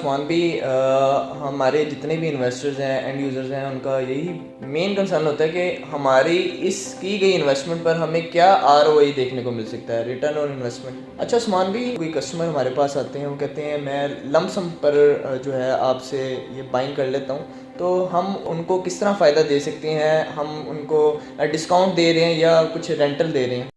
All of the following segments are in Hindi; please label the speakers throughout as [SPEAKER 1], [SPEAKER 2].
[SPEAKER 1] उस्मान भी हमारे जितने भी इन्वेस्टर्स हैं, एंड यूज़र्स हैं, उनका यही मेन कंसर्न होता है कि हमारी इस की गई इन्वेस्टमेंट पर हमें क्या आरओआई देखने को मिल सकता है, रिटर्न ऑन इन्वेस्टमेंट। अच्छा उस्मान भी, कोई कस्टमर हमारे पास आते हैं, वो कहते हैं मैं लमसम पर जो है आपसे ये बाइंग कर लेता हूँ, तो हम उनको किस तरह फ़ायदा दे सकते हैं? हम उनको डिस्काउंट दे रहे हैं या कुछ रेंटल दे रहे हैं?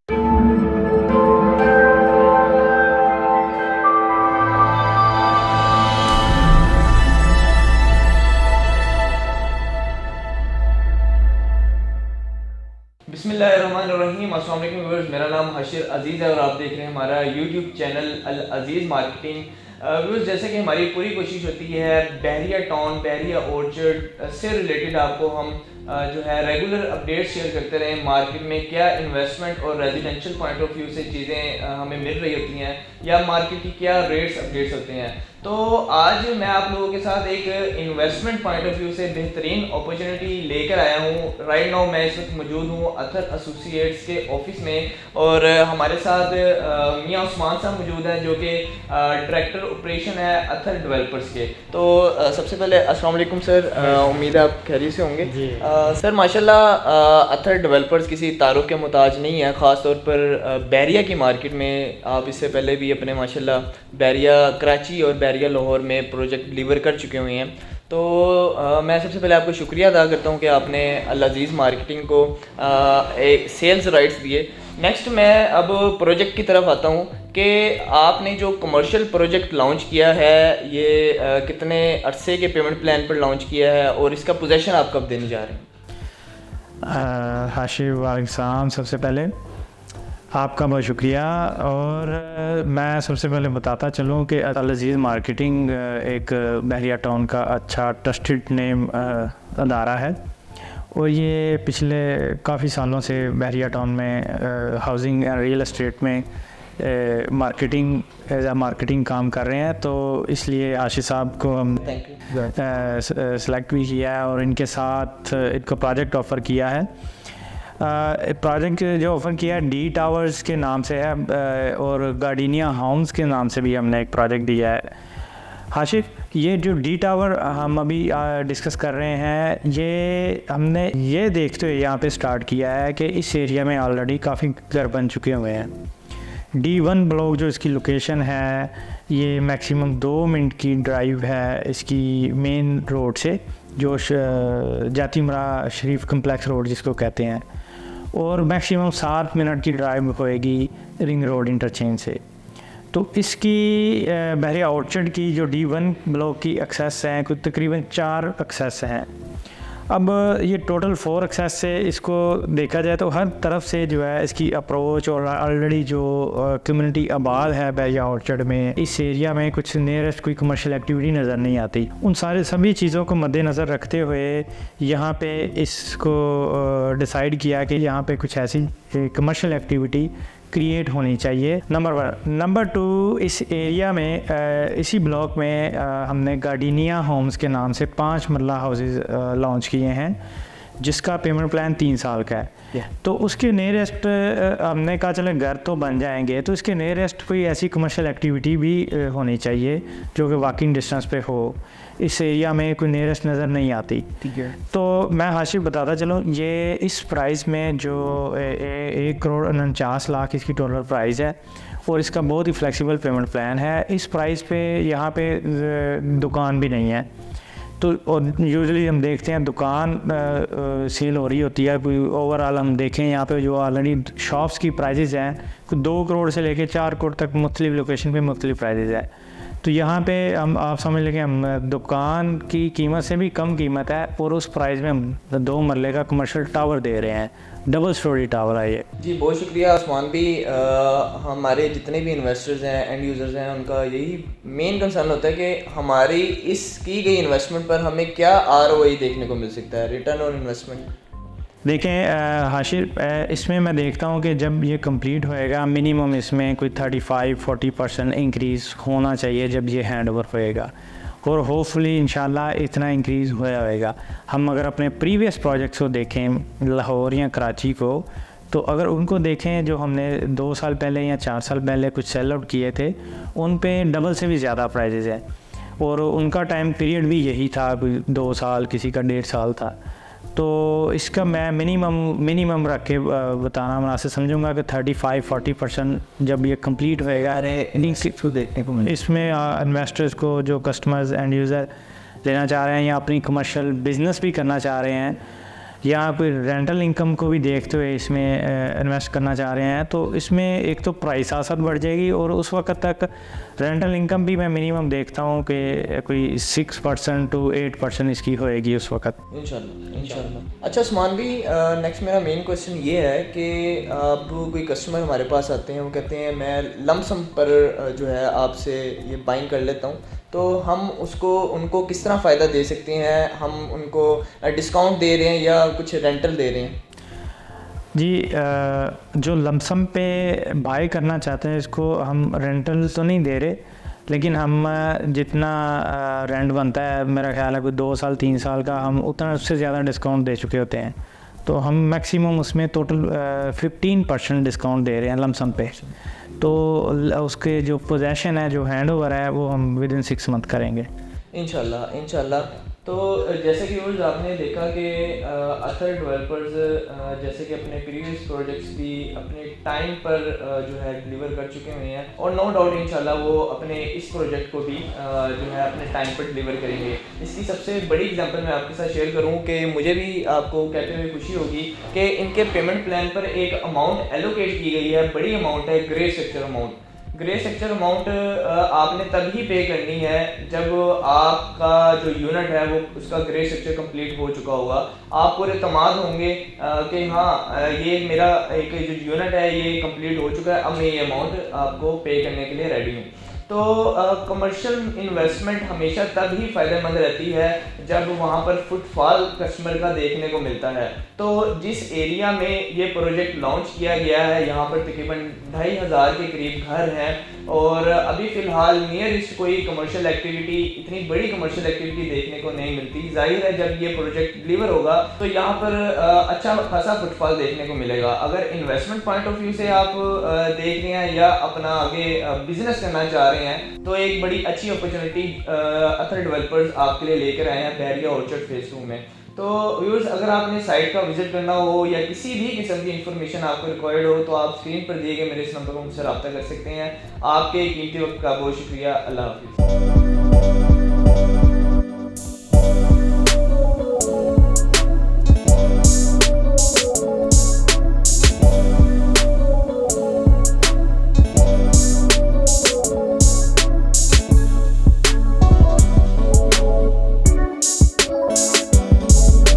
[SPEAKER 1] बिस्मिल्लाहिर्रहमानिर्रहीम। अस्सलाम वालेकुम व्यूअर्स, मेरा नाम हशीर अजीज़ है और आप देख रहे हैं हमारा यूट्यूब चैनल अल अजीज़ मार्केटिंग। व्यूअर्स, जैसे कि हमारी पूरी कोशिश होती है बहरिया टाउन, बहरिया ऑर्चर्ड से रिलेटेड आपको हम जो है रेगुलर अपडेट शेयर करते रहें। मार्केट में क्या इन्वेस्टमेंट और रेजिडेंशियल पॉइंट ऑफ व्यू से चीज़ें हमें मिल रही होती हैं या मार्केट की क्या रेट्स अपडेट्स होते हैं। तो आज मैं आप लोगों के साथ एक इन्वेस्टमेंट पॉइंट ऑफ व्यू से बेहतरीन अपॉर्चुनिटी लेकर आया हूँ। राइट नाउ मैं इस वक्त मौजूद हूँ अथर एसोसिएट्स के ऑफिस में और हमारे साथ मियां उस्मान साहब मौजूद हैं जो कि डायरेक्टर ऑपरेशन है अथर डेवलपर्स के। तो सबसे पहले अस्सलाम वालेकुम सर, उम्मीद है आप खैरियत से होंगे। सर माशाल्लाह अथर डेवलपर्स किसी तारुफ के मुताज नहीं है, ख़ास तौर पर बहरिया की मार्केट में। आप इससे पहले भी अपने माशाल्लाह बहरिया कराची और बहरिया लाहौर में प्रोजेक्ट डिलीवर कर चुके हुए हैं। तो मैं सबसे पहले आपको शुक्रिया अदा करता हूँ कि आपने अल अजीज़ मार्केटिंग को एक सेल्स राइट्स दिए। नेक्स्ट मैं अब प्रोजेक्ट की तरफ आता हूँ कि आपने जो कमर्शियल प्रोजेक्ट लॉन्च किया है ये कितने अरसे के पेमेंट प्लान पर लॉन्च किया है और इसका पोजेशन आप कब देने जा रहे हैं?
[SPEAKER 2] हाशिर वालेकुम, सबसे पहले आपका बहुत शुक्रिया। और मैं सबसे पहले बताता चलूँ कि अल अजीज़ मार्केटिंग एक बहरिया टाउन का अच्छा ट्रस्टेड नेम अदारा है और ये पिछले काफ़ी सालों से बहरिया टाउन में हाउसिंग एंड रियल एस्टेट में मार्केटिंग एज आ मार्केटिंग काम कर रहे हैं। तो इसलिए आशिष साहब को हम सेलेक्ट भी किया है और इनके साथ इनको प्रोजेक्ट ऑफ़र किया है। प्रोजेक्ट जो ऑफ़र किया है डी टावर्स के नाम से है और गार्डिनिया होम्स के नाम से भी हमने एक प्रोजेक्ट दिया है। हाशिफ, ये जो डी टावर हम अभी डिस्कस कर रहे हैं ये हमने ये देखते हुए यहाँ पे स्टार्ट किया है कि इस एरिया में ऑलरेडी काफ़ी घर बन चुके हुए हैं। D1 ब्लॉक जो इसकी लोकेशन है ये मैक्सिमम 2 मिनट की ड्राइव है इसकी मेन रोड से, जो जातिमरा शरीफ कम्प्लेक्स रोड जिसको कहते हैं, और मैक्सिमम 7 मिनट की ड्राइव होएगी रिंग रोड इंटरचेंज से। तो इसकी बहरिया ऑर्चर्ड की जो D1 ब्लॉक की एक्सेस हैं कुछ तकरीबन 4 एक्सेस हैं। अब ये टोटल 4 एक्सेस से इसको देखा जाए तो हर तरफ से जो है इसकी अप्रोच और ऑलरेडी जो कम्युनिटी आबाद है बहरिया ऑर्चर्ड में, इस एरिया में कुछ नियरेस्ट कोई कमर्शियल एक्टिविटी नज़र नहीं आती। उन सभी चीज़ों को मद्देनज़र रखते हुए यहाँ पे इसको डिसाइड किया कि यहाँ पे कुछ ऐसी कमर्शियल एक्टिविटी क्रिएट होनी चाहिए, नंबर 1। नंबर 2, इस एरिया में इसी ब्लॉक में हमने गार्डिनिया होम्स के नाम से 5 मरला हाउसेस लॉन्च किए हैं जिसका पेमेंट प्लान 3 साल का है। तो उसके नियरेस्ट हमने कहा चले घर तो बन जाएंगे तो इसके नियरेस्ट कोई ऐसी कमर्शियल एक्टिविटी भी होनी चाहिए जो कि वॉकिंग डिस्टेंस पे हो। इस एरिया में कोई नियरेस्ट नज़र नहीं आती। ठीक है, तो मैं हाशिर बताता चलूँ ये इस प्राइस में जो 1,49,00,000 इसकी टोटल प्राइस है और इसका बहुत ही फ्लेक्सिबल पेमेंट प्लान है। इस प्राइस पे यहाँ पे दुकान भी नहीं है। तो और यूजुअली हम देखते हैं दुकान सेल हो रही होती है। ओवरऑल हम देखें यहाँ पे जो ऑलरेडी शॉप्स की प्राइजेज़ हैं 2 करोड़ से लेके 4 करोड़ तक मुख्तलिफ लोकेशन पे मुख्तलिफ प्राइजेज़ है। तो यहाँ पे हम आप समझ लें कि हम दुकान की कीमत से भी कम कीमत है और उस प्राइस में हम 2 मरले का कमर्शियल टावर दे रहे हैं, डबल स्टोरी टावर है ये।
[SPEAKER 1] जी बहुत शुक्रिया उस्मान भी। हमारे जितने भी इन्वेस्टर्स हैं, एंड यूज़र्स हैं, उनका यही मेन कंसर्न होता है कि हमारी इस की गई इन्वेस्टमेंट पर हमें क्या आरओआई देखने को मिल सकता है, रिटर्न ऑन इन्वेस्टमेंट।
[SPEAKER 2] देखें हाशिर, इसमें मैं देखता हूँ कि जब ये कंप्लीट होएगा मिनिमम इसमें कोई 35-40% इंक्रीज़ होना चाहिए जब ये हैंड ओवर होएगा और होपफुली इंशाल्लाह इतना इंक्रीज़ होएगा। हम अगर अपने प्रीवियस प्रोजेक्ट्स को देखें लाहौर या कराची को, तो अगर उनको देखें जो हमने 2 साल पहले या 4 साल पहले कुछ सेल आउट किए थे उन पे डबल से भी ज़्यादा प्राइजेज़ हैं और उनका टाइम पीरियड भी यही था, 2 साल, किसी का 1.5 साल था। तो इसका मैं मिनिमम रख के बताना मुनासिब समझूंगा कि 35-40% जब ये कंप्लीट होएगा
[SPEAKER 1] देखने को मिले।
[SPEAKER 2] इसमें इन्वेस्टर्स को, जो कस्टमर्स एंड यूज़र लेना चाह रहे हैं या अपनी कमर्शियल बिजनेस भी करना चाह रहे हैं या कोई रेंटल इनकम को भी देखते हुए इसमें इन्वेस्ट करना चाह रहे हैं, तो इसमें एक तो प्राइस आसत बढ़ जाएगी और उस वक्त तक रेंटल इनकम भी मैं मिनिमम देखता हूँ कि कोई 6% to 8% इसकी होएगी उस वक्त।
[SPEAKER 1] इंशाल्लाह। अच्छा उस्मान भी, नेक्स्ट मेरा मेन क्वेश्चन ये है कि अब कोई कस्टमर हमारे पास आते हैं, वो कहते हैं मैं लमसम पर जो है आपसे ये बाइंग कर लेता हूँ, तो हम उनको किस तरह फ़ायदा दे सकते हैं? हम उनको डिस्काउंट दे रहे हैं या कुछ रेंटल दे रहे हैं?
[SPEAKER 2] जी, जो लमसम पे बाय करना चाहते हैं इसको हम रेंटल तो नहीं दे रहे, लेकिन हम जितना रेंट बनता है, मेरा ख्याल है कोई 2 साल 3 साल का, हम उतना उससे ज़्यादा डिस्काउंट दे चुके होते हैं। तो हम मैक्सिमम उसमें टोटल 15% डिस्काउंट दे रहे हैं लमसम पे। तो उसके जो पोजेशन है, जो हैंड ओवर है, वो हम विदिन 6 मंथ करेंगे
[SPEAKER 1] इंशाल्लाह। तो जैसे कि व्यूअर्स आपने देखा कि अथर डेवलपर्स जैसे कि अपने प्रीवियस प्रोजेक्ट्स भी अपने टाइम पर जो है डिलीवर कर चुके हुए हैं, और नो डाउट इंशाल्लाह वो अपने इस प्रोजेक्ट को भी जो है अपने टाइम पर डिलीवर करेंगे। इसकी सबसे बड़ी एग्जांपल मैं आपके साथ शेयर करूं कि मुझे भी आपको कहते हुए खुशी होगी कि इनके पेमेंट प्लान पर एक अमाउंट एलोकेट की गई है, बड़ी अमाउंट है, grey structure amount. Grey structure amount आपने तभी पे करनी है जब आपका जो यूनिट है वो उसका ग्रे स्ट्रक्चर कंप्लीट हो चुका होगा। आप पूरे तमाद होंगे कि हाँ ये मेरा एक जो यूनिट है ये कंप्लीट हो चुका है, अब मैं ये अमाउंट आपको पे करने के लिए रेडी हूँ। तो कमर्शियल इन्वेस्टमेंट हमेशा तब ही फ़ायदेमंद रहती है जब वहाँ पर फुटफॉल कस्टमर का देखने को मिलता है। तो जिस एरिया में ये प्रोजेक्ट लॉन्च किया गया है, यहाँ पर तकरीबन 2500 के करीब घर हैं, और अभी फ़िलहाल नियरेस्ट कोई कमर्शियल एक्टिविटी, इतनी बड़ी कमर्शियल एक्टिविटी देखने को नहीं मिलती। जाहिर है जब ये प्रोजेक्ट डिलीवर होगा तो यहाँ पर अच्छा खासा फुटफॉल देखने को मिलेगा। अगर इन्वेस्टमेंट पॉइंट ऑफ व्यू से आप देख रहे हैं या अपना आगे बिजनेस करना चाह रहे हैं, तो एक बड़ी अच्छी अपॉर्चुनिटी अथर डेवलपर्स आपके लिए लेकर आए हैं बहरिया ऑर्चर्ड फेज 2 में। तो व्यूअर्स, अगर आपने साइट का विजिट करना हो या किसी भी किस्म की इन्फॉर्मेशन आपको रिक्वायर्ड हो, तो आप स्क्रीन पर दिए गए मेरे इस नंबर पर मुझसे रब्ता कर सकते हैं। आपके कीमती वक्त का बहुत शुक्रिया। अल्लाह हाफिज़।